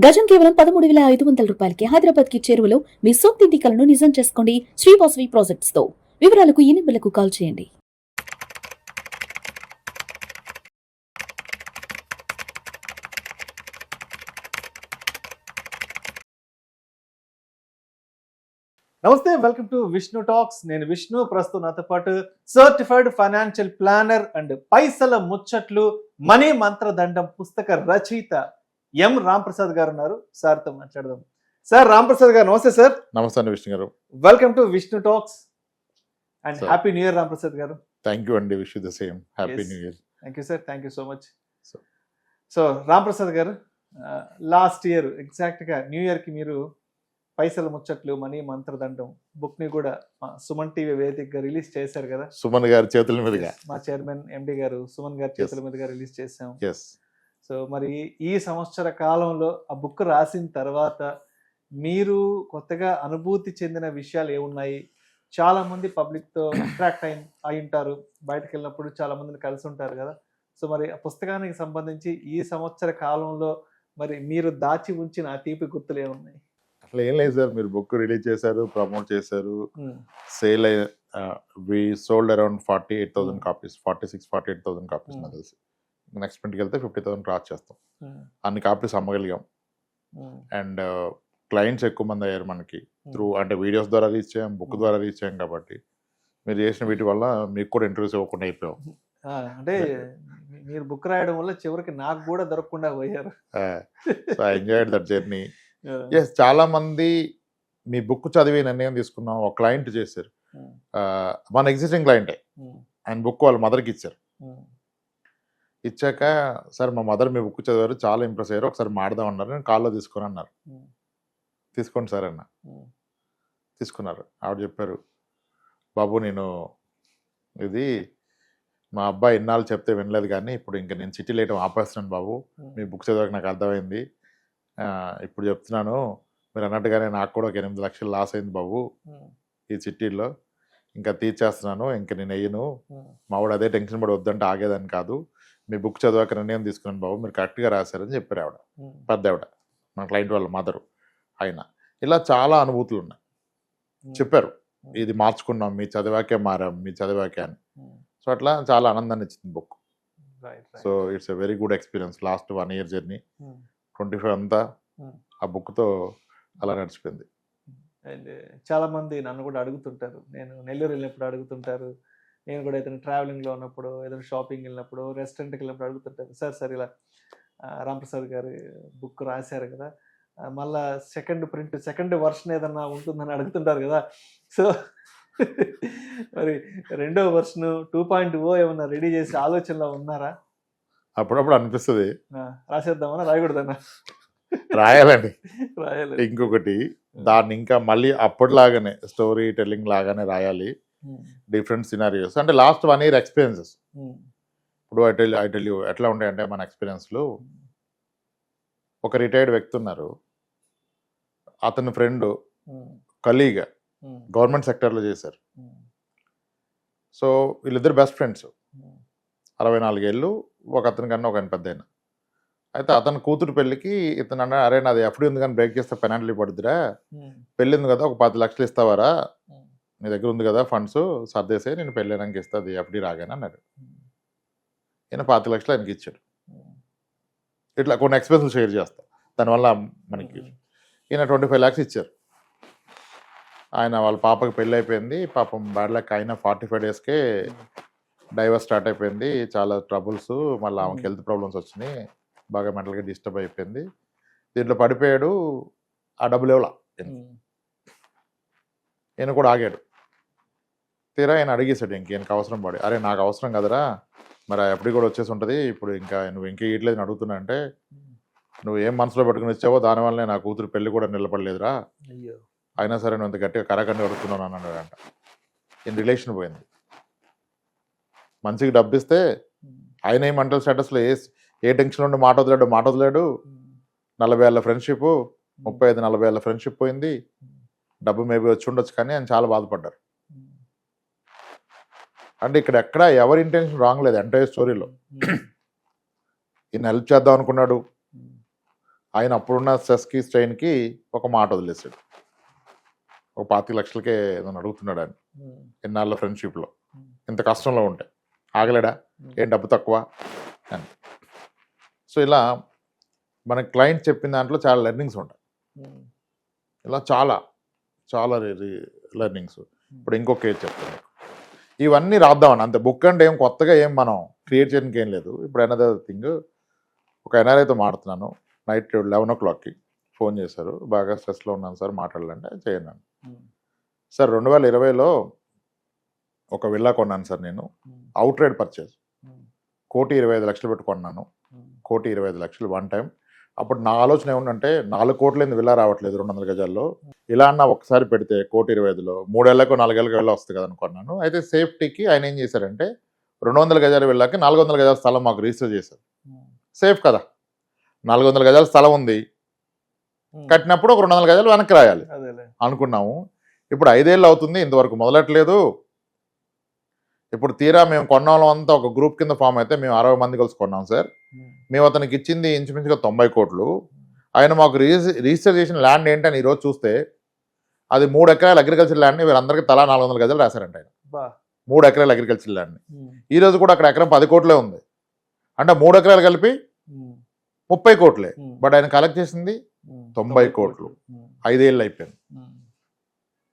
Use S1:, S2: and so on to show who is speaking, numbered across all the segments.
S1: గజం కేవలం 13,500 రూపాయలకి హైదరాబాద్ కి చేరువలో మీ సొంతింటి కలను నిజం చేసుకోండి శ్రీవాసవి ప్రాజెక్ట్స్ తో. వివరాలకు ఈ నెంబర్లకు కాల్ చేయండి.
S2: నమస్తే, వెల్కమ్ టు విష్ణు టాక్స్. నేను విష్ణు. ప్రస్తుతం నాతో పాటు సర్టిఫైడ్ ఫైనాన్షియల్ ప్లానర్ అండ్ పైసల ముచ్చట్లు మనీ మంత్రదండం పుస్తక రచయిత ఎం రాంప్రసాద్ గారు ఉన్నారు. సార్తో మాట్లాడదాం. సార్ రాంప్రసాద్ గారు నమస్తే. సార్
S3: నమస్తే అండి విష్ణు గారు.
S2: Welcome to Vishnu talks and
S3: Sir.
S2: Happy new year Ramprasad గారు.
S3: థ్యాంక్ యూ అండి. Wish the same. Happy new year.
S2: Thank you sir, thank you so much.
S3: Sir.
S2: So Ramprasad గారు, లాస్ట్ ఇయర్ ఎగ్జాక్ట్గా న్యూ ఇయర్కి మీరు పైసల ముచ్చట్లు మనీ మంత్రదండం బుక్ని కూడా సుమన్ టీవీ వేదికగా రిలీజ్ చేశారు కదా.
S3: సుమన్ గారి చేతుల మీదుగా.
S2: మా చైర్మన్ ఎండి గారు సుమన్ గారి చేతుల మీదుగా రిలీజ్ చేసాం.
S3: ఎస్.
S2: సో మరి ఈ సంవత్సర కాలంలో ఆ బుక్ రాసిన తర్వాత మీరు కొత్తగా అనుభూతి చెందిన విషయాలు ఏమున్నాయి? చాలా మంది పబ్లిక్ తో ఇంటరాక్ట్ అయి ఉంటారు, బయటకు వెళ్ళినప్పుడు చాలా మందిని కలిసి ఉంటారు కదా. సో మరి ఆ పుస్తకానికి సంబంధించి ఈ సంవత్సర కాలంలో మరి మీరు దాచి ఉంచిన ఆ తీపి గుర్తులు ఏమున్నాయి?
S3: అట్లా ఏం లేదు సార్. మీరు బుక్ రిలీజ్ చేశారు, ప్రమోట్ చేశారు, sale we sold around 48,000 copies, 46,000-48,000 copies నాకు తెలిసి. నెక్స్ట్ ప్రింట్కి వెళ్తే 50,000 క్రాస్ చేస్తాం. అన్ని కాపీస్ అమ్మగలిగాం. అండ్ క్లయింట్స్ ఎక్కువ మంది అయ్యారు మనకి త్రూ, అంటే వీడియోస్ ద్వారా రీచ్ చేయం, బుక్ ద్వారా రీచ్ చేయం. కాబట్టి మీరు చేసిన వీటి వల్ల మీకు కూడా ఇంటర్వ్యూస్ ఇవ్వకుండా అయిపోయాం.
S2: అంటే మీరు బుక్ రాయడం వల్ల చివరికి నాకు కూడా దొరకకుండా పోయారు.
S3: So I enjoyed that journey. Yes, చాలా మంది మీ బుక్ చదివి నిర్ణయం తీసుకున్నాం. ఒక క్లయింట్ చేశారు, మన ఎగ్జిస్టింగ్ క్లయింటే, ఆయన బుక్ వాళ్ళ మదర్కి ఇచ్చారు. ఇచ్చాక సార్ మా మదర్ మీ బుక్ చదివారు, చాలా ఇంప్రెస్ అయ్యారు, ఒకసారి మాడదాం అన్నారు. నేను కాల్లో తీసుకుని అన్నారు. తీసుకోండి సార్ అన్న. తీసుకున్నారు. ఆవిడ చెప్పారు, బాబు నేను ఇది మా అబ్బాయి ఇన్నాళ్ళు చెప్తే వినలేదు, కానీ ఇప్పుడు ఇంకా నేను చిట్టి లేయటం ఆపేస్తున్నాను బాబు, మీ బుక్ చదివాక నాకు అర్థమైంది. ఇప్పుడు చెప్తున్నాను, మీరు అన్నట్టుగానే నాకు కూడా ఒక 8 లక్షలు లాస్ అయింది బాబు ఈ చిట్టీల్లో, ఇంకా తీర్చేస్తున్నాను, ఇంకా నేను అయ్యను. మావాడు అదే టెన్షన్ పడి వద్దంటే ఆగేదాన్ని కాదు, మీ బుక్ చదివాక నిర్ణయం తీసుకున్నాను బాబు, మీరు కరెక్ట్గా రాశారని చెప్పారు ఆవిడ. పెద్ద ఆవిడ, మన క్లయింట్ వాళ్ళ మదరు. ఆయన ఇలా చాలా అనుభూతులు ఉన్నాయి. చెప్పారు, ఇది మార్చుకున్నాం, మీ చదివాకే మారాం, మీ చదివాకే అని. సో అట్లా చాలా ఆనందాన్ని ఇచ్చింది book. So it's a very good experience. Last 1 year journey, 25 అంతా ఆ బుక్తో అలా నడిచిపోయింది.
S2: అండ్ చాలా మంది నన్ను కూడా అడుగుతుంటారు, నేను నెల్లూరు వెళ్ళినప్పుడు అడుగుతుంటారు, నేను కూడా ఏదైనా ట్రావెలింగ్లో ఉన్నప్పుడు, ఏదైనా షాపింగ్ వెళ్ళినప్పుడు, రెస్టారెంట్కి వెళ్ళినప్పుడు అడుగుతుంటారు, సార్ ఇలా రాంప్రసాద్ గారి బుక్ రాశారు కదా, మళ్ళా సెకండ్ వర్షన్ ఏదన్నా ఉంటుందని అడుగుతుంటారు కదా. సో మరి 2వ వర్షన్ 2.0 ఏమన్నా రెడీ చేసి ఆలోచనలో ఉన్నారా?
S3: అప్పుడప్పుడు అనిపిస్తుంది,
S2: రాసేద్దామన్నా రాయకూడదన్నా?
S3: రాయాలండి.
S2: రాయాలి.
S3: ఇంకొకటి, దాన్ని ఇంకా మళ్ళీ అప్పటిలాగానే స్టోరీ టెల్లింగ్ లాగానే రాయాలి, డిఫరెంట్ సినారియోస్. అంటే లాస్ట్ 1 year ఎక్స్పీరియన్సెస్. ఇప్పుడు ఐ టెల్ యూ ఎట్లా ఉంటాయంటే మన ఎక్స్పీరియన్స్లు. ఒక రిటైర్డ్ వ్యక్తి ఉన్నారు, అతని ఫ్రెండ్ కలీగ్ గవర్నమెంట్ సెక్టర్లో చేశారు. సో వీళ్ళిద్దరు బెస్ట్ ఫ్రెండ్స్, 64 ఏళ్ళు, ఒక అతని కన్నా ఒక ఆయన పెద్ద ఆయన. అయితే అతని కూతురు పెళ్ళికి ఇతను అన్న, అరే నాది ఎఫ్డీ ఉంది కానీ బ్రేక్ చేస్తే పెనాల్టీ పడుతురా, పెళ్ళి ఉంది కదా ఒక 10 లక్షలు ఇస్తావారా, నీ దగ్గర ఉంది కదా ఫండ్స్, సర్దేసే నేను పెళ్ళడానికి ఇస్తుంది ఎఫ్డీ రాగానే అన్నాడు. ఈయన 10 లక్షలు ఆయనకి ఇచ్చాడు. ఇట్లా కొన్ని ఎక్స్పెన్సులు షేర్ చేస్తా, దానివల్ల మనకి ఈయన 25 lakhs ఇచ్చారు. ఆయన వాళ్ళ పాపకి పెళ్ళి అయిపోయింది, పాపం బ్యాడ్ లక్. ఆయన 45 daysకే డైవర్స్ స్టార్ట్ అయిపోయింది, చాలా ట్రబుల్స్, మళ్ళీ ఆమెకి హెల్త్ ప్రాబ్లమ్స్ వచ్చినాయి, బాగా మెంటల్గా డిస్టర్బ్ అయిపోయింది, దీంట్లో పడిపోయాడు. ఆ డబ్బులు ఇవ్వాల ఈయన కూడా ఆగాడు. తీరా ఆయన అడిగేశాడు, ఇంకేనకు అవసరం పడి, అరే నాకు అవసరం కదరా, మరి ఎప్పటికి కూడా వచ్చేసి ఉంటుంది, ఇప్పుడు ఇంకా నువ్వు ఇంకే ఇట్లేదు అని అడుగుతున్నా అంటే, నువ్వు ఏం మనసులో పెట్టుకుని ఇచ్చావో దానివల్లనే నా కూతురు పెళ్ళి కూడా నిలబడలేదురా, అయినా సరే నువ్వు ఇంత గట్టిగా కరకండి అడుగుతున్నాను అని అన్నాడంట. ఈయన రిలేషన్ పోయింది. మంచిగా డబ్బు ఇస్తే ఆయన ఏ మెంటల్ స్టేటస్లో ఏ టెన్షన్ ఉండి మాట వదిలేడు. 40 ఏళ్ళ ఫ్రెండ్షిప్, 35-40 ఏళ్ళ ఫ్రెండ్షిప్ పోయింది. డబ్బు మేబీ వచ్చి ఉండొచ్చు, కానీ ఆయన చాలా బాధపడ్డారు. అంటే ఇక్కడ ఎక్కడ ఎవరి ఇంటెన్షన్ రాంగ్ లేదు ఎంటైర్ స్టోరీలో. ఈయన హెల్ప్ చేద్దాం అనుకున్నాడు, ఆయన అప్పుడున్న స్ట్రెస్కి స్ట్రెయిన్కి ఒక మాట వదిలేసాడు. ఒక 25 లక్షలకే ఏదైనా అడుగుతున్నాడు ఆయన ఎన్నాళ్ళ ఫ్రెండ్షిప్లో, ఇంత కష్టంలో ఉంటే ఆగలేడా, ఏం డబ్బు తక్కువ అని. సో ఇలా మన క్లయింట్ చెప్పిన దాంట్లో చాలా లెర్నింగ్స్ ఉంటాయి. ఇలా చాలా చాలా లెర్నింగ్స్. ఇప్పుడు ఇంకొక కేసు చెప్తాను. ఇవన్నీ రాద్దామని అంతే. బుక్ అంటే ఏం కొత్తగా ఏం మనం క్రియేట్ చేయడానికి ఏం లేదు. ఇప్పుడు అనదర్ థింగ్, ఒక ఎన్ఆర్ఐతో మాడుతున్నాను. నైట్ 11 o'clockకి ఫోన్ చేశారు. బాగా స్ట్రెస్లో ఉన్నాను సార్, మాట్లాడాలంటే చేయను. సార్ 2020లో ఒక విల్లా కొన్నాను సార్ నేను, అవుట్ రైడ్ పర్చేజ్, 1,25,00,000 పెట్టి కొన్నాను. 1,25,00,000 వన్ టైం. అప్పుడు నా ఆలోచన ఏముందంటే 4 కోట్లైంది విల్లా రావట్లేదు 200 గజాల్లో, ఇలా అన్న ఒకసారి పెడితే 1,25,00,000 3 ఏళ్ళకో 4 ఏళ్ళకో వెళ్ళి వస్తుంది కదా అనుకున్నాను. అయితే సేఫ్టీకి ఆయన ఏం చేశారంటే 200 గజాల విల్లాకి 400 గజాల స్థలం మాకు రిజిస్టర్ చేశారు. సేఫ్ కదా, 400 గజాల స్థలం ఉంది, కట్టినప్పుడు ఒక 200 గజాలు వెనక్కి రాయాలి అనుకున్నాము. ఇప్పుడు 5 ఏళ్ళు అవుతుంది, ఇంతవరకు మొదలెట్టలేదు. ఇప్పుడు తీరా మేము కొన్న వాళ్ళం అంతా ఒక గ్రూప్ కింద ఫామ్ అయితే మేము 60 మంది కలిసి కొన్నాం సార్. మేము అతనికి ఇచ్చింది ఇంచుమించుగా 90 కోట్లు. ఆయన మాకు రిజిస్టర్ చేసిన ల్యాండ్ ఏంటని ఈరోజు చూస్తే అది 3 ఎకరాల అగ్రికల్చర్ ల్యాండ్ని వీరందరికీ తలా 400 గజాలు రాశారంట ఆయన. 3 ఎకరాల అగ్రికల్చర్ ల్యాండ్ని ఈ రోజు కూడా అక్కడ ఎకరం 10 కోట్లే ఉంది. అంటే 3 ఎకరాలు కలిపి 30 కోట్లే. బట్ ఆయన కలెక్ట్ చేసింది 90 కోట్లు. 5 ఏళ్ళు అయిపోయింది.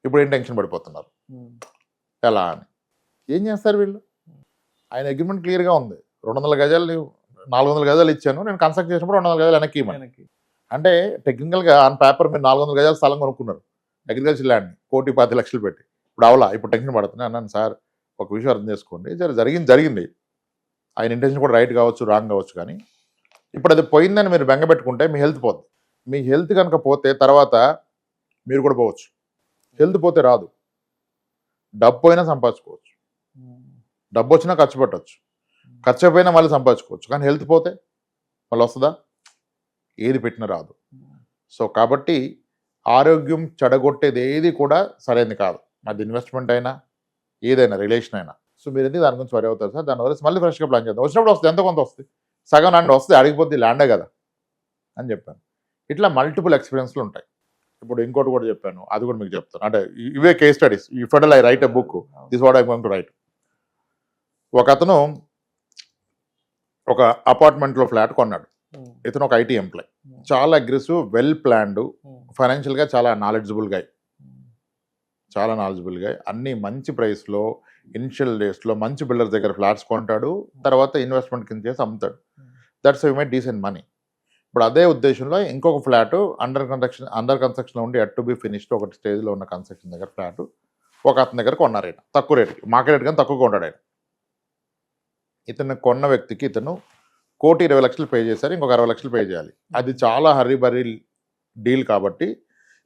S3: ఇప్పుడు ఏం టెన్షన్ పడిపోతున్నారు ఎలా అని. ఏం చేస్తారు వీళ్ళు? ఆయన అగ్రిమెంట్ క్లియర్గా ఉంది. 200 గజాలు 400 గజాలు ఇచ్చాను, నేను కన్స్ట్రక్ట్ చేసినప్పుడు 200 గజాలు వెనక్కి ఇవ్వమని. అంటే టెక్నికల్గా ఆన్ పేపర్ మీరు 400 గజాల స్థలం కొనుక్కున్నారు అగ్రికల్చర్ ల్యాండ్ని 1,25,00,000 పెట్టి. ఇప్పుడు అవలా ఇప్పుడు టెన్షన్ పడుతుంది అన్నాను. సార్ ఒక విషయం అర్థం చేసుకోండి, జరిగింది. ఆయన ఇంటెన్షన్ కూడా రైట్ కావచ్చు, రాంగ్ కావచ్చు, కానీ ఇప్పుడు అది పోయిందని మీరు బెంగపెట్టుకుంటే మీ హెల్త్ పోతుంది. మీ హెల్త్ కనుక పోతే తర్వాత మీరు కూడా పోవచ్చు. హెల్త్ పోతే రాదు. డబ్బు పోయినా సంపాదించుకోవచ్చు, డబ్బు వచ్చినా ఖర్చు పెట్టవచ్చు, ఖర్చు అయిపోయినా మళ్ళీ సంపాదించుకోవచ్చు. కానీ హెల్త్ పోతే మళ్ళీ వస్తుందా? ఏది పెట్టినా రాదు. సో కాబట్టి ఆరోగ్యం చెడగొట్టేది ఏది కూడా సరైనది కాదు. అది ఇన్వెస్ట్మెంట్ అయినా ఏదైనా రిలేషన్ అయినా. సో మీరు ఎందుకు దాని గురించి వరి అవుతారు సార్? దానివల్ల మళ్ళీ ఫ్రెష్గా ప్లాన్ చేద్దాం. వచ్చినప్పుడు వస్తుంది, ఎంత కొంత వస్తుంది, సగం ల్యాండ్ వస్తుంది, అడిగిపోద్ది ల్యాండే కదా అని చెప్పాను. ఇట్లా మల్టిపుల్ ఎక్స్పీరియన్స్లు ఉంటాయి. ఇప్పుడు ఇంకోటి కూడా చెప్పాను, అది కూడా మీకు చెప్తాను. అంటే ఇవే case studies. If I right a book, this what I going to right. ఒక అతను ఒక అపార్ట్మెంట్లో ఫ్లాట్ కొన్నాడు. ఇతను ఒక ఐటీ ఎంప్లాయ్, చాలా అగ్రెసివ్, వెల్ ప్లాన్డ్, ఫైనాన్షియల్గా చాలా నాలెడ్జబుల్ గా, అన్ని మంచి ప్రైస్లో ఇనిషియల్ డేస్లో మంచి బిల్డర్ దగ్గర ఫ్లాట్స్ కొంటాడు, తర్వాత ఇన్వెస్ట్మెంట్ కింద చేసి అమ్ముతాడు. That's how you make decent money. ఇప్పుడు అదే ఉద్దేశంలో ఇంకొక ఫ్లాట్ అండర్ కన్స్ట్రక్షన్ ఉండి అట్ టు బి ఫినిష్డ్, ఒక స్టేజ్లో ఉన్న కన్స్ట్రక్షన్ దగ్గర ఫ్లాట్ ఒక అతని దగ్గర కొన్నారు. ఆయన తక్కువ రేటుకి, మార్కెట్ రేట్ కానీ తక్కువగా ఉంటాడు ఆయన. ఇతను కొన్న వ్యక్తికి ఇతను 1,20,00,000 పే చేశారు, ఇంకొక 60 లక్షలు పే చేయాలి. అది చాలా హర్రీ డీల్ కాబట్టి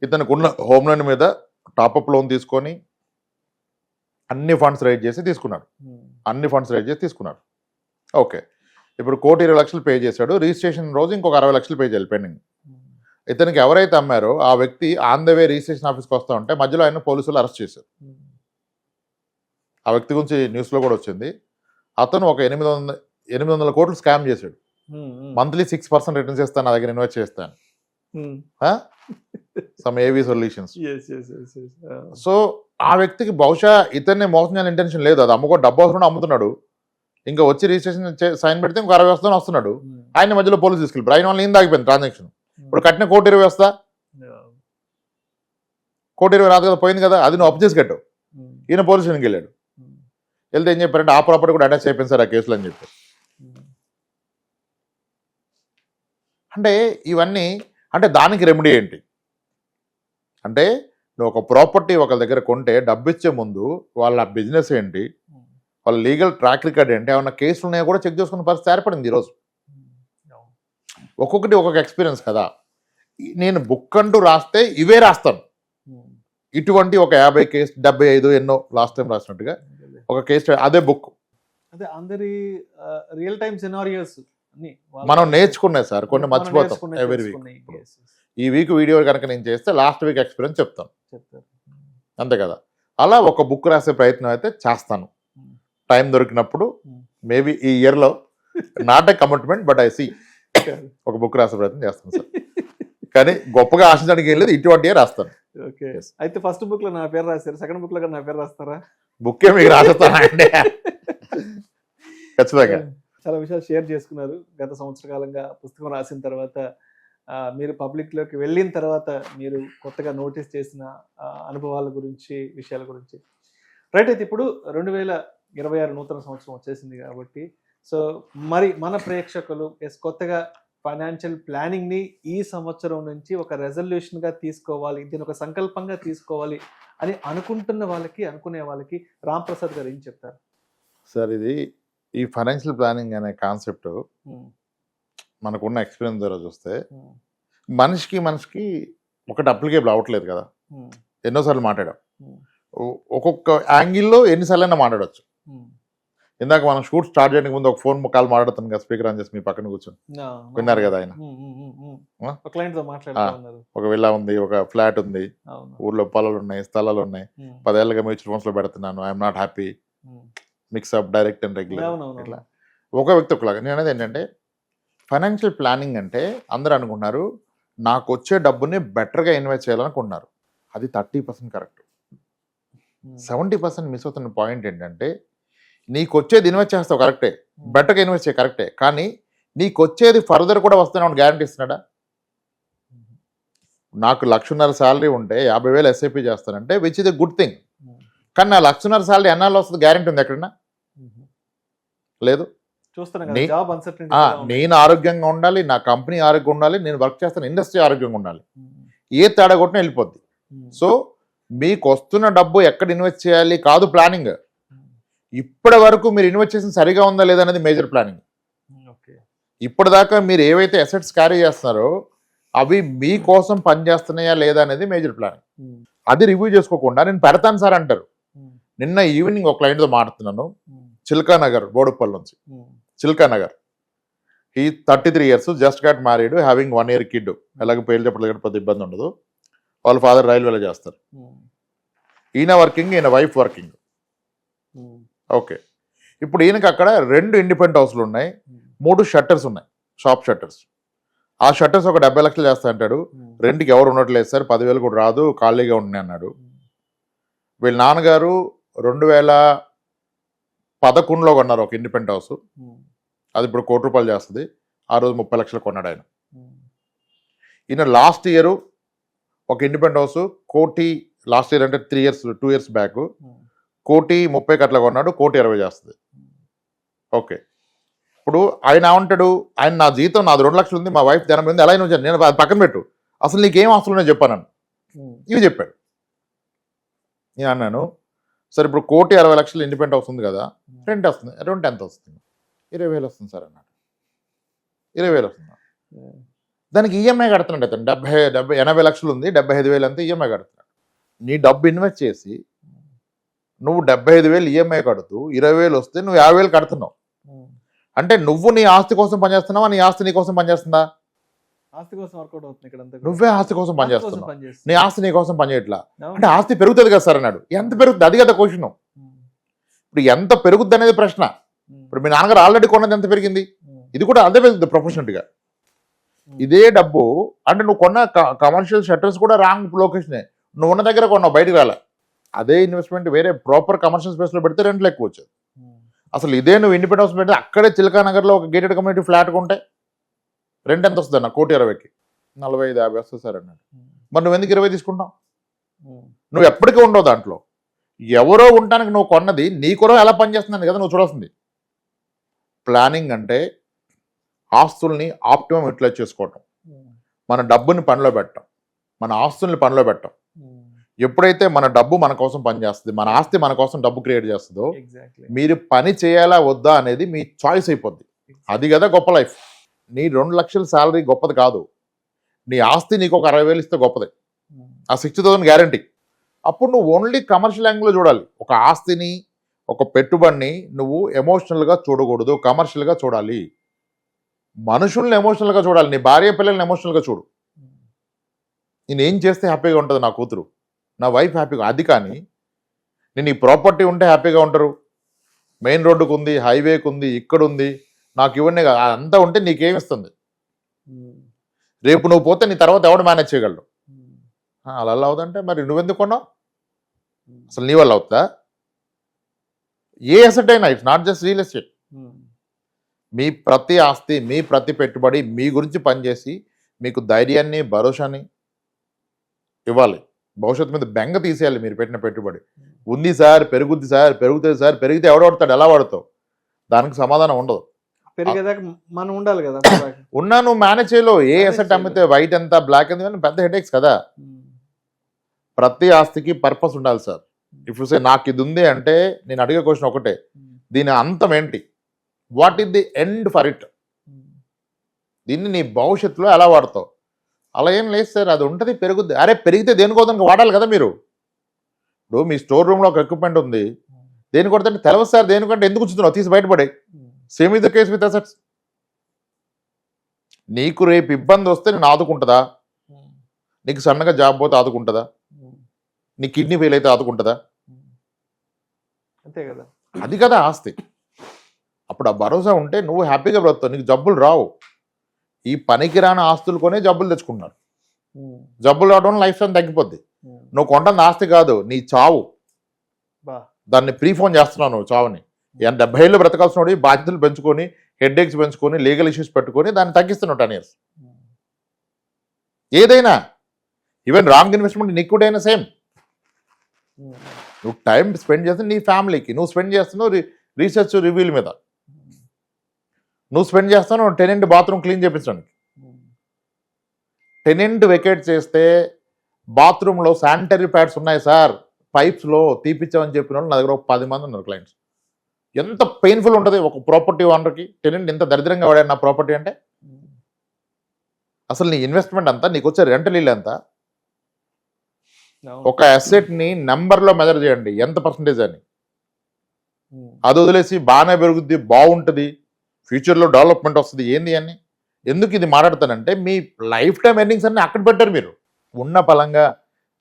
S3: ఇతనికి ఉన్న హోమ్ లోన్ మీద టాపప్ లోన్ తీసుకొని అన్ని ఫండ్స్ రైజ్ చేసి తీసుకున్నాడు. ఓకే, ఇప్పుడు 1,20,00,000 పే చేశాడు. రిజిస్ట్రేషన్ రోజు ఇంకొక 60 లక్షలు పే చేయాలి పెండింగ్. ఇతనికి ఎవరైతే అమ్మారో ఆ వ్యక్తి ఆన్ ద వే రిజిస్ట్రేషన్ ఆఫీస్కి వస్తూ ఉంటే మధ్యలో ఆయన పోలీసులు అరెస్ట్ చేశారు. ఆ వ్యక్తి గురించి న్యూస్లో కూడా వచ్చింది. అతను ఒక 800 కోట్లు స్కామ్ చేశాడు. మంత్లీ 6% రిటర్న్స్ ఇస్తాను, నా దగ్గర ఇన్వెస్ట్ చేస్తాను, సమ్ ఏవీ సొల్యూషన్స్. సో ఆ వ్యక్తికి బహుశా ఇతన్ని మోసం చేయాలని ఇంటెన్షన్ లేదు. అది అమ్ముకో డబ్బు అవసరం అమ్ముతున్నాడు. ఇంకా వచ్చి రిజిస్ట్రేషన్ సైన్ పెడితే ఇంకో 60 వస్తాను వస్తున్నాడు. ఆయన మధ్యలో పోలీసు తీసుకెళ్ళి ఆయన వాళ్ళు ఏం ఆగిపోయింది ట్రాన్సాక్షన్. ఇప్పుడు కట్టిన 1,20,00,000 వస్తా, 1,20,00,000 రాదు కదా, పోయింది కదా, అది నువ్వు అప్పు చేసి కట్టావు. ఈయన పోలీస్ స్టేషన్కి వెళ్ళాడు. వెళ్తే ఏం చెప్పారంటే ఆ ప్రాపర్టీ కూడా అటాచ్ అయిపోయింది సార్ ఆ కేసులో అని చెప్పారు. అంటే ఇవన్నీ అంటే దానికి రెమెడీ ఏంటి అంటే, నువ్వు ఒక ప్రాపర్టీ ఒకరి దగ్గర కొంటే డబ్బు ఇచ్చే ముందు వాళ్ళ బిజినెస్ ఏంటి, వాళ్ళ లీగల్ ట్రాక్ రికార్డ్ ఏంటి, ఏమన్నా కేసులు ఉన్నాయో కూడా చెక్ చేసుకున్న పరిస్థితి ఏర్పడింది ఈరోజు. ఒక్కొక్కటి ఒక్కొక్క ఎక్స్పీరియన్స్ కదా. నేను బుక్ అంటూ రాస్తే ఇవే రాస్తాను. ఇటువంటి ఒక 50 కేసు 75 ఎన్నో లాస్ట్ టైం రాసినట్టుగా ఒక కేసు, అదే బుక్.
S2: అదే అందరి రియల్ టైమ్ సినారియోస్
S3: మనం నేర్చుకున్నాయి సార్, కొన్ని మర్చిపోతాం ఎవరి వీక్. ఈ వీక్ వీడియో కనుక నేను చేస్తే లాస్ట్ వీక్ ఎక్స్పీరియన్స్ చెప్తాను, అంతే కదా. అలా ఒక బుక్ రాసే ప్రయత్నం అయితే చేస్తాను టైం దొరికినప్పుడు. మేబీ ఈ ఇయర్లో not a commitment, but I see ఒక బుక్ రాసే ప్రయత్నం చేస్తాను సార్. కానీ గొప్పగా ఆశించడానికి ఏం లేదు, ఇటువంటివే రాస్తాను.
S2: ఓకే.
S3: Yes.
S2: అయితే ఫస్ట్ బుక్ లో నా పేరు రాశారు, సెకండ్ బుక్ లో కూడా నా పేరు రాస్తారా?
S3: బుక్కే మీకు రాసేస్తానండి ఖచ్చితంగా.
S2: చాలా విషయాలు షేర్ చేసుకున్నారు. గత సంవత్సర కాలంగా పుస్తకం రాసిన తర్వాత మీరు పబ్లిక్ లోకి వెళ్ళిన తర్వాత మీరు కొత్తగా నోటీస్ చేసిన అనుభవాల గురించి, విషయాల గురించి. రైట్. అయితే ఇప్పుడు 2026 నూతన సంవత్సరం వచ్చేసింది కాబట్టి, సో మరి మన ప్రేక్షకులు కొత్తగా ఫైనాన్షియల్ ప్లానింగ్ ని ఈ సంవత్సరం నుంచి ఒక రెజల్యూషన్ గా తీసుకోవాలి, దీని ఒక సంకల్పంగా తీసుకోవాలి అని అనుకుంటున్న వాళ్ళకి, అనుకునే వాళ్ళకి రామ్ ప్రసాద్ గారు ఏం చెప్తారు?
S3: సార్, ఇది ఈ ఫైనాన్షియల్ ప్లానింగ్ అనే కాన్సెప్ట్ మనకున్న ఎక్స్పీరియన్స్ ద్వారా చూస్తే మనిషికి ఒకటి అప్లికేబుల్ అవ్వట్లేదు కదా. ఎన్నోసార్లు మాట్లాడాం, ఒక్కొక్క యాంగిల్లో ఎన్నిసార్లైనా మాట్లాడవచ్చు. ఇందాక మనం షూట్ స్టార్ట్ చేయడానికి ముందు ఒక ఫోన్ కాల్ మాట్లాడుతాను కదా, స్పీకర్ ఆన్ చేసి మీ పక్కన కూర్చొని విన్నారు కదా ఆయన. ఒక విల్లా ఉంది, ఒక ఫ్లాట్ ఉంది, ఊర్లో పొలాలు ఉన్నాయి, స్థలాలు ఉన్నాయి, 10 ఏళ్ళుగా మ్యూచువల్ ఫండ్స్ లో పెడుతున్నాను, I'm not happy, mix-up, direct and regular, ఇట్లా ఒక వ్యక్తి ఒకలాగా. నేను అనేది ఏంటంటే, ఫైనాన్షియల్ ప్లానింగ్ అంటే అందరూ అనుకుంటున్నారు నాకు వచ్చే డబ్బుని బెటర్గా ఇన్వెస్ట్ చేయాలనుకుంటున్నారు. అది 30% కరెక్ట్. 70% మిస్ అవుతున్న పాయింట్ ఏంటంటే, నీకు వచ్చేది ఇన్వెస్ట్ చేస్తావు కరెక్టే, బెటర్గా ఇన్వెస్ట్ చేయ కరెక్టే, కానీ నీకు వచ్చేది ఫర్దర్ కూడా వస్తున్నావు గ్యారంటీ ఇస్తున్నాడా? నాకు 1,50,000 శాలరీ ఉంటే 50,000 ఎస్ఐపి చేస్తానంటే which is a good thing. కానీ నా 1,50,000 శాలరీ ఎన్నాళ్ళు వస్తుంది గ్యారంటీ ఉంది ఎక్కడన్నా? లేదు. నేను ఆరోగ్యంగా ఉండాలి, నా కంపెనీ ఆరోగ్యంగా ఉండాలి, నేను వర్క్ చేస్తాను ఇండస్ట్రీ ఆరోగ్యంగా ఉండాలి. ఏ తేడా కొట్టినా వెళ్ళిపోద్ది. సో మీకు వస్తున్న డబ్బు ఎక్కడ ఇన్వెస్ట్ చేయాలి కాదు ప్లానింగ్. ఇప్పటి వరకు మీరు ఇన్వెస్ట్ చేసిన సరిగా ఉందా లేదా అనేది మేజర్ ప్లానింగ్. ఇప్పటిదాకా మీరు ఏవైతే అసెట్స్ క్యారీ చేస్తున్నారో అవి మీకోసం పనిచేస్తున్నాయా లేదా అనేది మేజర్ ప్లానింగ్. అది రివ్యూ చేసుకోకుండా నేను పెడతాను సార్ అంటారు. నిన్న ఈవినింగ్ ఒక క్లయింట్తో మాట్లాడుతున్నాను, చిల్కా నగర్, బోడుప్పల్ నుంచి. చిల్కా నగర్, ఈ 33 years, just got married, having 1 year kid. ఎలాగో పేర్లు చెప్పలేదు, పెద్ద ఇబ్బంది ఉండదు. వాళ్ళ ఫాదర్ రైల్వేలో చేస్తారు. ఈయన వర్కింగ్, ఈయన వైఫ్ వర్కింగ్. ఓకే. ఇప్పుడు ఈయనకి అక్కడ 2 ఇండిపెండెంట్ హౌస్లు ఉన్నాయి, 3 షట్టర్స్ ఉన్నాయి, షాప్ షట్టర్స్. ఆ షట్టర్స్ ఒక 70 లక్షలు చేస్తా అంటాడు. రెంట్కి ఎవరు ఉండట్లేదు సార్, 10,000 కూడా రాదు, ఖాళీగా ఉన్నాయి అన్నాడు. వీళ్ళ నాన్నగారు 2011లో కొన్నారు ఒక ఇండిపెండెంట్ హౌస్. అది ఇప్పుడు 1 కోటి రూపాయలు చేస్తుంది. ఆ రోజు 30 లక్షలు కొన్నాడు ఆయన. ఈయన లాస్ట్ ఇయర్ ఒక ఇండిపెండెంట్ హౌస్ 1 కోటి, లాస్ట్ ఇయర్ అంటే 2 years బ్యాక్ 1,30,00,000 అట్లా కొన్నాడు, 1,20,00,000 చేస్తుంది. ఓకే. ఇప్పుడు ఆయన ఏమంటాడు, ఆయన నా జీతం నాది 2 లక్షలు ఉంది, మా వైఫ్ 80 ఉంది, ఎలా అయినా నేను అది పక్కన పెట్టు, అసలు నీకేం అవసరం నేను చెప్పాను. ఇవి చెప్పాడు. నేను అన్నాను, సార్ ఇప్పుడు 1,60,00,000 ఇండిపెండెంట్ హౌస్ ఉంది కదా, రెంట్ వస్తుంది, రెంట్ ఎంత వస్తుంది? 20,000 వస్తుంది సార్ అన్నాడు. 20,000 వస్తుంది. దానికి ఈఎంఐ కడుతున్నాడు అతను. 80 లక్షలు ఉంది, 75,000 అంతా ఈఎంఐ కడుతున్నాడు. నీ డబ్బు ఇన్వెస్ట్ చేసి నువ్వు 75,000 ఈఎంఐ కడుతూ 20,000 వస్తే నువ్వు 50,000 కడుతున్నావు. అంటే నువ్వు నీ ఆస్తి కోసం పనిచేస్తున్నావా, నీ ఆస్తి నీ కోసం పనిచేస్తుందా?
S2: ఆస్తి కోసం వర్కౌట్ అవుతుంది ఇక్కడ.
S3: నువ్వే ఆస్తి కోసం పనిచేస్తున్నావు, నీ ఆస్తి నీ కోసం పనిచేయట్లా. అంటే ఆస్తి పెరుగుతుంది కదా సార్ అన్నాడు. ఎంత పెరుగుతుంది? అది కదా క్వశ్చన్. ఇప్పుడు ఎంత పెరుగుద్ది అనేది ప్రశ్న. ఇప్పుడు మీ నాన్నగారు ఆల్రెడీ కొన్నది ఎంత పెరిగింది, ఇది కూడా అదే పెరుగుతుంది ప్రొఫెషనల్గా. ఇదే డబ్బు అంటే నువ్వు కొన్న కమర్షియల్ షట్టర్స్ కూడా రాంగ్ లొకేషనే, నువ్వు ఉన్న దగ్గర కొన్నావు, బయటకు రాలే. అదే ఇన్వెస్ట్మెంట్ వేరే ప్రాపర్ కమర్షియల్ స్పేస్లో పెడితే రెంట్లు ఎక్కువ వచ్చేది. అసలు ఇదే నువ్వు ఇండిపెండెంట్ హౌస్ పెడితే అక్కడే చిల్కా నగర్లో ఒక గేటెడ్ కమ్యూనిటీ ఫ్లాట్ కొంటే రెంట్ ఎంత వస్తుంది అన్న? 1,20,00,000కి 45-50 వస్తుంది సార్ అన్నాడు. మరి నువ్వు ఎందుకు 20 తీసుకుంటావు? నువ్వు ఎప్పటికీ ఉండవు దాంట్లో. ఎవరో ఉండటానికి నువ్వు కొన్నది నీ కొరకు ఎలా పనిచేస్తుందని కదా నువ్వు చూడాల్సింది. ప్లానింగ్ అంటే ఆస్తుల్ని ఆప్టిమం యూటిలైజ్ చేసుకోవటం, మన డబ్బుని పనిలో పెట్టడం, మన ఆస్తుల్ని పనిలో పెట్టడం. ఎప్పుడైతే మన డబ్బు మన కోసం పనిచేస్తుంది, మన ఆస్తి మన కోసం డబ్బు క్రియేట్ చేస్తుందో, మీరు పని చేయాలా వద్దా అనేది మీ చాయిస్ అయిపోద్ది. అది కదా గొప్ప లైఫ్. నీ 2 లక్షల శాలరీ గొప్పది కాదు, నీ ఆస్తి నీకు ఒక 60,000 ఇస్తే గొప్పది. ఆ 60,000 గ్యారంటీ. అప్పుడు నువ్వు ఓన్లీ కమర్షియల్ యాంగిల్లో చూడాలి. ఒక ఆస్తిని, ఒక పెట్టుబడిని నువ్వు ఎమోషనల్గా చూడకూడదు, కమర్షియల్గా చూడాలి. మనుషుల్ని ఎమోషనల్గా చూడాలి. నీ భార్య పిల్లల్ని ఎమోషనల్గా చూడు. నేను ఏం చేస్తే హ్యాపీగా ఉంటుంది నా కూతురు, నా వైఫ్ హ్యాపీగా, అది. కానీ నేను ఈ ప్రాపర్టీ ఉంటే హ్యాపీగా ఉంటారు, మెయిన్ రోడ్డుకు ఉంది, హైవేకి ఉంది, ఇక్కడ ఉంది, నాకు ఇవన్నీ అంతా ఉంటే నీకేమిస్తుంది? రేపు నువ్వు పోతే నీ తర్వాత ఎవడు మేనేజ్ చేయగలడు? అలా అవుతుందంటే మరి నువ్వెందుకు కొన్నావు? అసలు నీ వల్ల అవుతుందా? ఏ అసెట్ అయినా, it's not just real estate. మీ ప్రతి ఆస్తి, మీ ప్రతి పెట్టుబడి మీ గురించి పనిచేసి మీకు ధైర్యాన్ని, భరోసాని ఇవ్వాలి. భవిష్యత్తు మీద బెంగ తీసేయాలి. మీరు పెట్టిన పెట్టుబడి ఉంది సార్, పెరుగుద్ది సార్, పెరుగుతుంది సార్, పెరిగితే ఎవడు వాడతాడు, ఎలా వాడతావు? దానికి సమాధానం ఉండదు.
S2: పెరిగేదాకా మనం ఉండాలి కదా.
S3: ఉన్నా నువ్వు మేనేజ్ చేయలో. ఏ అసెట్ అమ్మితే వైట్ ఎంత, బ్లాక్ ఎంత, పెద్ద హెడేక్స్ కదా. ప్రతి ఆస్తికి పర్పస్ ఉండాలి సార్. ఇఫ్ యూ సే నాకు ఇది ఉంది అంటే నేను అడిగే క్వశ్చన్ ఒకటే, దీని అంతం ఏంటి? What is the end for it? దీన్ని నీ భవిష్యత్తులో ఎలా వాడతావు? అలా ఏం లేదు సార్, అది ఉంటుంది, పెరుగుద్ది. అరే పెరిగితే దేనికోదానికి వాడాలి కదా మీరు. ఇప్పుడు మీ స్టోర్ రూమ్లో ఒక ఎక్విప్మెంట్ ఉంది, దేని కొడితే తెలవదు సార్, దేనికంటే ఎందుకు ఉంచుతున్నావు, తీసి బయటపడే. Same is the case with assets. నీకు రేపు ఇబ్బంది వస్తే నేను ఆదుకుంటుందా? నీకు సన్నగా జాబ్ పోతే ఆదుకుంటుందా? నీ కిడ్నీ ఫెయిల్ అయితే ఆదుకుంటుందా?
S2: అంతే కదా.
S3: అది కదా ఆస్తి. అప్పుడు ఆ భరోసా ఉంటే నువ్వు హ్యాపీగా బ్రతుకుతావు, నీకు జబ్బులు రావు. ఈ పనికిరాని ఆస్తులు కొనే జబ్బులు తెచ్చుకున్నారు. జబ్బులు రావడం లైఫ్ టైం తగ్గిపోద్ది. నువ్వు కొంటుంది ఆస్తి కాదు, నీ చావు. దాన్ని ప్రీఫోన్ చేస్తున్నావు నువ్వు చావుని. 70 ఏళ్ళు బ్రతకాల్సిన వాడి బాధ్యతలు పెంచుకొని, హెడ్ఏక్స్ పెంచుకొని, లీగల్ ఇష్యూస్ పెట్టుకొని దాన్ని తగ్గిస్తున్నావు 10 years. ఏదైనా ఈవెన్ రాంగ్ ఇన్వెస్ట్మెంట్ నీకు కూడా అయినా సేమ్. నువ్వు టైం స్పెండ్ చేస్తే నీ ఫ్యామిలీకి, నువ్వు స్పెండ్ చేస్తున్నావు రీసెర్చ్ రివ్యూల మీద, నువ్వు స్పెండ్ చేస్తావు టెనెంట్ బాత్రూమ్ క్లీన్ చేయించడానికి. టెనెంట్ వెకేట్ చేస్తే బాత్రూంలో శానిటరీ ప్యాడ్స్ ఉన్నాయి సార్, పైప్స్లో తీపిచ్చామని చెప్పిన వాళ్ళు నా దగ్గర ఒక 10 మంది ఉన్నారు క్లయింట్స్. ఎంత పెయిన్ఫుల్ ఉంటుంది ఒక ప్రాపర్టీ ఓనర్కి. టెనెంట్ ఎంత దరిద్రంగా వాడాడు నా ప్రాపర్టీ అంటే. అసలు నీ ఇన్వెస్ట్మెంట్ అంతా, నీకు వచ్చే రెంటల్ ఇల్లు ఎంత? ఒక అసెట్ని నెంబర్లో మెజర్ చేయండి ఎంత పర్సంటేజ్ అని. అది వదిలేసి బాగానే పెరుగుద్ది, బాగుంటుంది, ఫ్యూచర్లో డెవలప్మెంట్ వస్తుంది ఏంది అని ఎందుకు ఇది మాట్లాడతానంటే, మీ లైఫ్ టైం ఎర్నింగ్స్ అన్ని అక్కడ పెట్టారు మీరు. ఉన్న పలంగా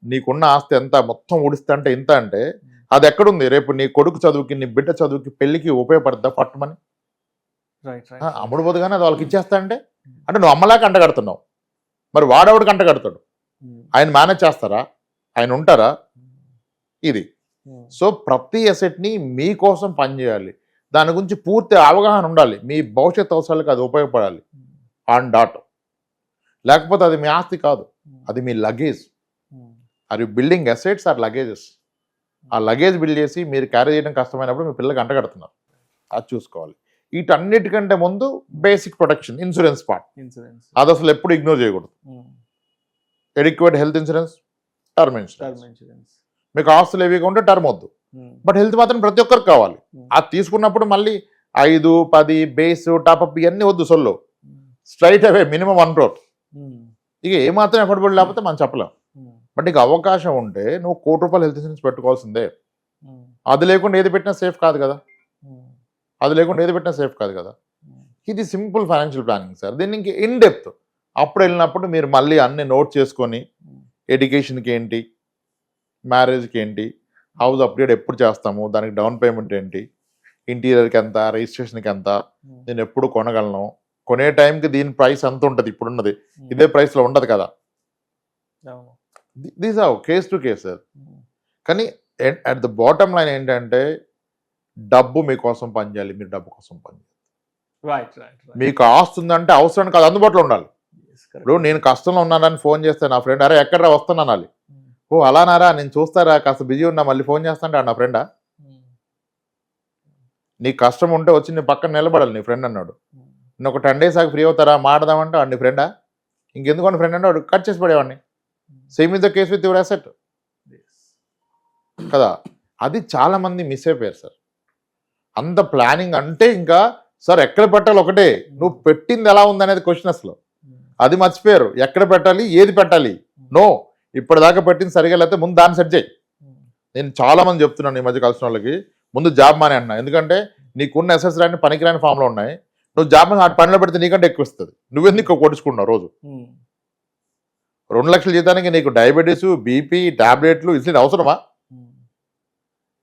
S3: నీకున్న ఆస్తి ఎంత మొత్తం ఊడిస్తే అంటే ఇంత అంటే అది ఎక్కడుంది? రేపు నీ కొడుకు చదువుకి, నీ బిడ్డ చదువుకి, పెళ్లికి ఉపయోగపడుతుందా? పట్టుమని అమ్ముడు పోదు కానీ అది వాళ్ళకి ఇచ్చేస్తా అంటే నువ్వు అమ్మలాగా అంటగడుతున్నావు. మరి వాడేవాడికి అంటగడతాడు. ఆయన మేనేజ్ చేస్తారా? ఆయన ఉంటారా? ఇది. సో ప్రతి అసెట్ని మీకోసం పనిచేయాలి, దాని గురించి పూర్తి అవగాహన ఉండాలి, మీ భవిష్యత్ అవసరాలకు అది ఉపయోగపడాలి ఆన్ డాట్. లేకపోతే అది మీ ఆస్తి కాదు, అది మీ luggage. Are you building assets or luggages? ఆ లగేజ్ బిల్డ్ చేసి మీరు క్యారీ చేయడం కష్టమైనప్పుడు మీ పిల్లలకి అంటగడుతున్నారు. అది చూసుకోవాలి. వీటన్నిటికంటే ముందు బేసిక్ ప్రొటెక్షన్, ఇన్సూరెన్స్ పార్ట్. అది అసలు ఎప్పుడు ఇగ్నోర్ చేయకూడదు. Adequate health insurance, term insurance. మీకు ఆస్తులు ఏవిగా ఉంటే టర్మ్ వద్దు, బట్ హెల్త్ మాత్రం ప్రతి ఒక్కరికి కావాలి. అది తీసుకున్నప్పుడు మళ్ళీ 5, 10 బేస్ టాప్అప్ ఇవన్నీ వద్దు. సొల్లు స్ట్రైట్ అవే మినిమం 1 crore. ఇక ఏమాత్రం ఎఫర్డబుల్ లేకపోతే మనం చెప్పలేం. బట్ నీకు అవకాశం ఉంటే నువ్వు ₹1 హెల్త్ ఇన్సూరెన్స్ పెట్టుకోవాల్సిందే. అది లేకుండా ఏది పెట్టినా సేఫ్ కాదు కదా. ఇది సింపుల్ ఫైనాన్షియల్ ప్లానింగ్ సార్. దీన్ని ఇంక ఇన్ డెప్త్ అప్పుడు వెళ్ళినప్పుడు మీరు మళ్ళీ అన్ని నోట్ చేసుకొని, ఎడ్యుకేషన్కి ఏంటి, మ్యారేజ్కి ఏంటి, హౌస్ అప్గ్రేడ్ ఎప్పుడు చేస్తాము, దానికి డౌన్ పేమెంట్ ఏంటి, ఇంటీరియర్కి ఎంత, రిజిస్ట్రేషన్కి ఎంత, నేను ఎప్పుడు కొనగలను, కొనే టైంకి దీని ప్రైస్ అంత ఉంటుంది, ఇప్పుడున్నది ఇదే ప్రైస్లో ఉండదు కదా. These are case to case sir. కానీ అట్ ద బాటమ్ లైన్ ఏంటంటే డబ్బు మీకోసం పనిచేయాలి, మీరు డబ్బు కోసం పనిచేయాలి. మీకు ఆస్తుందంటే అవసరానికి అది అందుబాటులో ఉండాలి. ఇప్పుడు నేను కష్టంలో ఉన్నానని ఫోన్ చేస్తే నా ఫ్రెండ్, అరే ఎక్కడరా వస్తున్నా అనాలి. ఓ అలానారా, నేను చూస్తారా, కాస్త బిజీ ఉన్నా మళ్ళీ ఫోన్ చేస్తాంటే నా ఫ్రెండా? నీకు కష్టం ఉంటే వచ్చి నీ పక్కన నిలబడాలి నీ ఫ్రెండ్ అన్నాడు. నేను ఒక 10 days ఆగి ఫ్రీ అవుతారా మాడదామంటే వాడు నీ ఫ్రెండా? ఇంకెందుకు ఫ్రెండ్ అంటే వాడు కట్ చేసి పడేవాడిని. Same is the case with your asset కదా. అది చాలా మంది మిస్ అయిపోయారు సార్. అంత ప్లానింగ్ అంటే ఇంకా సార్ ఎక్కడ పెట్టాలి ఒకటే, నువ్వు పెట్టింది ఎలా ఉంది అనేది క్వశ్చన్ అసలు అది మర్చిపోయారు. ఎక్కడ పెట్టాలి, ఏది పెట్టాలి, నో ఇప్పటిదాకా పెట్టింది సరిగా లేకపోతే ముందు దాన్ని సెట్ చేయి. నేను చాలా మంది చెప్తున్నాను ఈ మధ్య కలిసిన వాళ్ళకి, ముందు జాబ్ మానే అన్నా. ఎందుకంటే నీకున్న అసెట్స్ రాని పనికిరాని ఫామ్లో ఉన్నాయి. నువ్వు జాబ్ ఆ పనిలో పెడితే నీకంటే ఎక్కువ ఇస్తుంది. నువ్వెందుకు కొట్టించుకున్నావు రోజు 2 లక్షల జీతానికి నీకు డయాబెటీస్, బీపీ, టాబ్లెట్లు ఇట్లా అవసరమా?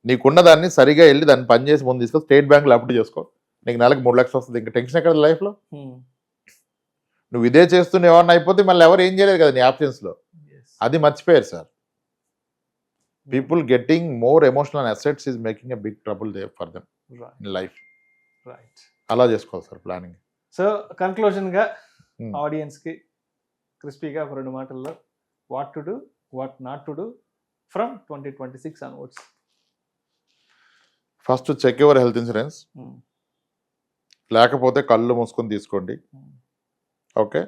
S3: నీకున్న దాన్ని సరిగా వెళ్ళి దాన్ని పని చేసి ముందు తీసుకో, స్టేట్ బ్యాంకులో అప్లై చేసుకో, నీకు నెలకు 3 లక్షలు వస్తుంది. ఇంకా టెన్షన్ ఎక్కడ లైఫ్లో? నువ్వు ఇదే చేస్తున్న ఏమన్నా అయిపోతే మళ్ళీ ఎవరు ఏం చేయలేదు కదా నీ ఆప్షన్స్లో. అది మర్చిపోయారు sir. People getting more emotional assets is making a big trouble they for them in life.
S2: Right.
S3: అలా చేసుకోవాలి సార్ ప్లానింగ్.
S2: సో కన్క్లూజన్గా ఆడియన్స్కి క్రిస్పీగా ఒక 2 మాటల్లో what to do, what not to do from 2026 onwards.
S3: First check your health insurance. లేకపోతే కళ్ళు మూసుకొని తీసుకోండి. ఓకే.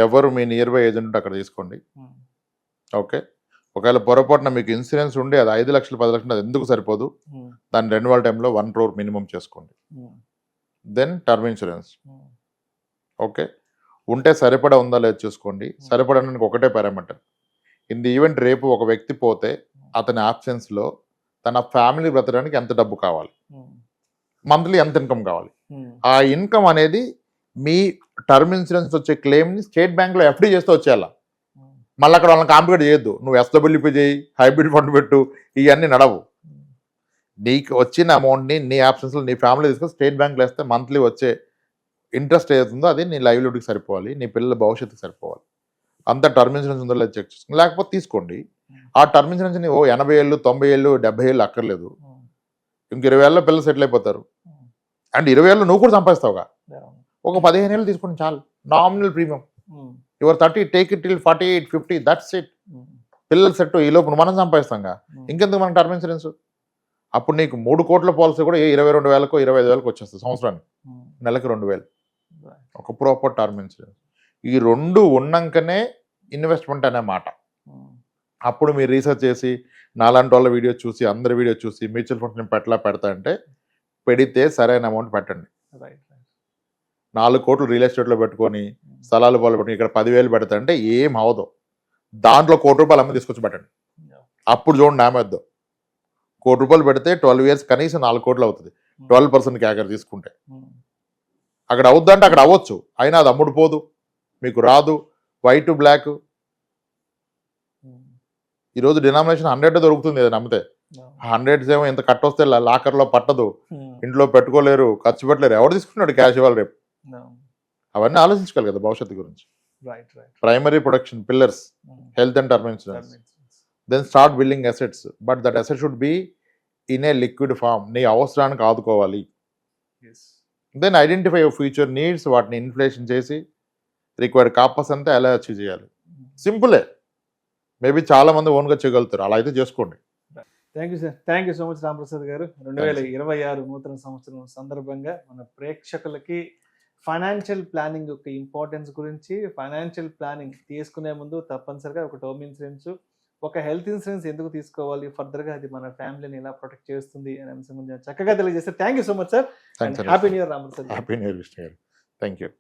S3: ఎవరు మీ నియర్ బై ఏజెంట్ ఉంటే అక్కడ తీసుకోండి. ఓకే. ఒకవేళ పొరపాటున మీకు ఇన్సూరెన్స్ ఉండి అది 5 లక్షలు 10 లక్షలు అది ఎందుకు సరిపోదు, దాని రెన్యువల్ టైంలో 1 crore మినిమం చేసుకోండి. Then term insurance. ఓకే. ఉంటే సరిపడా ఉందా లేదు చూసుకోండి. సరిపడడానికి ఒకటే పారామీటర్. ఇన్ ది ఈవెంట్ రేపు ఒక వ్యక్తి పోతే అతని ఆప్షన్స్లో తన ఫ్యామిలీ బ్రతకడానికి ఎంత డబ్బు కావాలి, మంత్లీ ఎంత ఇన్కమ్ కావాలి, ఆ ఇన్కమ్ అనేది మీ టర్మ్ ఇన్సూరెన్స్ వచ్చే క్లెయిమ్ని స్టేట్ బ్యాంక్లో ఎఫ్డీ చేస్తే వచ్చేయాల. మళ్ళీ అక్కడ వాళ్ళని కాంపిటేట్ చేయొద్దు. నువ్వు ఎస్డబ్ల్యూపీ చేయి, హైబ్రిడ్ ఫండ్ పెట్టు, ఇవన్నీ నడవు. నీకు వచ్చిన అమౌంట్ని నీ ఆప్షన్స్లో నీ ఫ్యామిలీ తీసుకొని స్టేట్ బ్యాంక్లో వేస్తే మంత్లీ వచ్చే ఇంట్రెస్ట్ ఏదైతుందో అది నీ లైవ్లీహుడ్కి సరిపోవాలి, నీ పిల్లల భవిష్యత్తుకి సరిపోవాలి. అంత టర్మ్ ఇన్సూరెన్స్ ఉందో లేదు చెక్ చేసుకోండి. లేకపోతే తీసుకోండి. ఆ టర్మ్ ఇన్సూరెన్స్ని 80 ఏళ్ళు 90 ఏళ్ళు 70 ఏళ్ళు అక్కర్లేదు. ఇంక 20 ఏళ్ళలో పిల్లలు సెటిల్ అయిపోతారు. అండ్ 20 ఏళ్ళు నువ్వు కూడా సంపాదిస్తావుగా. ఒక 15 ఏళ్ళు తీసుకోండి చాలు. Nominal premium. Your 30 take it till 48 50 that's it. పిల్లలు సెట్ ఈ లోపు మనం సంపాదిస్తాంగా, ఇంకెందుకు మనకు టర్మ్ ఇన్సూరెన్స్. అప్పుడు నీకు 3 కోట్ల పాలసీ కూడా 22,000కో 25,000కో వచ్చేస్తుంది సంవత్సరానికి. నెలకి 2,000. ఒక ప్రాపర్ టర్మ్ ఇన్సూరెన్స్. ఈ 2 ఉన్నాకనే ఇన్వెస్ట్మెంట్ అనే మాట. అప్పుడు మీరు రీసెర్చ్ చేసి నాలాంటి వాళ్ళ వీడియో చూసి అందరి వీడియో చూసి మ్యూచువల్ ఫండ్స్ నేను పెడతా అంటే పెడితే సరైన అమౌంట్ పెట్టండి. 4 కోట్లు రియల్ ఎస్టేట్లో పెట్టుకొని స్థలాలు పాలు పెట్టుకుని ఇక్కడ 10,000 పెడతా అంటే ఏం అవదు. దాంట్లో ₹1 అమ్మ తీసుకొచ్చి పెట్టండి. అప్పుడు చూడండి నామేద్దాం. ₹1 పెడితే 12 years కనీసం 4 కోట్లు అవుతుంది. 12% క్యాకర్ తీసుకుంటే అక్కడ అవుద్దంటే అక్కడ అవ్వచ్చు. అయినా అది అమ్ముడు పోదు, మీకు రాదు. వైట్ బ్లాక్ ఈరోజు డినామినేషన్ 100 దొరుకుతుంది ఏదైనా నమ్మితే. 100 ఏమో ఇంత కట్టొస్తే లాకర్లో పట్టదు, ఇంట్లో పెట్టుకోలేరు, ఖర్చు పెట్టలేరు. ఎవరు తీసుకున్నాడు క్యాష్ ఇవ్వాలి రేపు? అవన్నీ ఆలోచించుకోవాలి కదా భవిష్యత్తు గురించి. Primary protection pillars health and term insurance. Then start building assets. But that asset should be in a liquid form. నీ అవసరానికి ఆదుకోవాలి. Then identify your future needs. వాటిని ఇన్ఫ్లేషన్ చేసి రిక్వైర్డ్ కాపస్ అంతా ఎలా అచీవ్ చేయాలి. సింపులే. మేబీ చాలా మంది ఓన్గా చేయగలుగుతారు. అలా అయితే చేసుకోండి.
S2: Thank you sir. Thank you so much Ramprasad గారు. 2026 నూతన సంవత్సరం సందర్భంగా మన ప్రేక్షకులకి ఫైనాన్షియల్ ప్లానింగ్ యొక్క ఇంపార్టెన్స్ గురించి, ఫైనాన్షియల్ ప్లానింగ్ తీసుకునే ముందు తప్పనిసరిగా ఒక టర్మ్ ఇన్సూరెన్స్, ఒక హెల్త్ ఇన్సూరెన్స్ ఎందుకు తీసుకోవాలి, ఫర్దర్గా అది మన ఫ్యామిలీని ఎలా ప్రొటెక్ట్ చేస్తుంది అనే అంశం గురించి చక్కగా తెలియజేస్తారు. Thank you so much sir. Happy new year Ramprasad.
S3: Happy new year Vishnu గారు. Thank you.